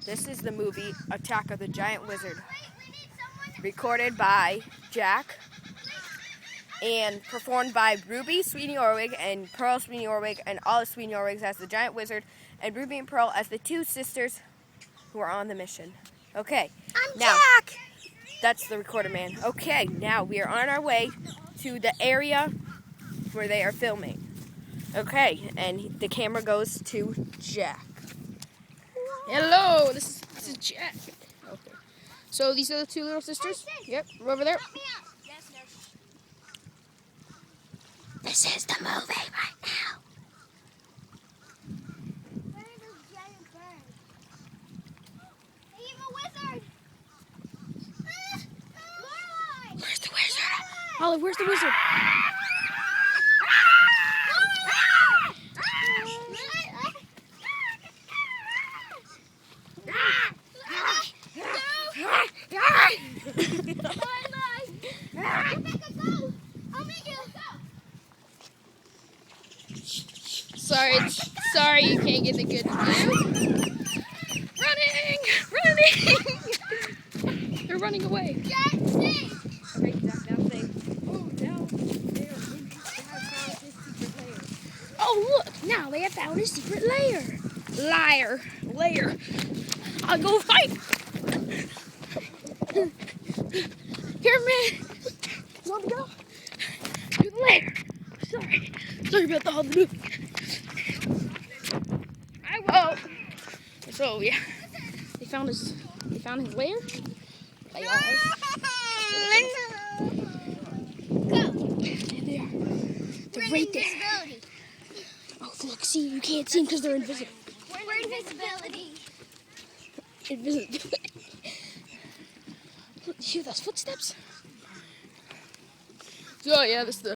This is the movie Attack of the Giant Wizard, recorded by Jack and performed by Ruby Sweeney Orwig and Pearl Sweeney Orwig and Olive Sweeney Orwig as the Giant Wizard and Ruby and Pearl as the two sisters who are on the mission. Okay, I'm now, Jack! That's the recorder man. Okay, now we are on our way to the area where they are filming. Okay, and the camera goes to Jack. Hello, this is Jack. Okay. So these are the two little sisters? Yep, we're over there. This is the movie right now. Where's the wizard? Olive, where's the wizard? Sorry, you can't get the good view. Running! They're running away. Oh, look! Now they have found his secret lair. Lair. I'll go fight. Here, man. You want to go? To the lair. Sorry about all the moving. I will. So yeah, they found his lair. They are. There they are. They're right there. Oh, look, see, you can't see them because they're invisible. We're invisibility. Invisibility. Look, you hear those footsteps? So yeah, this is the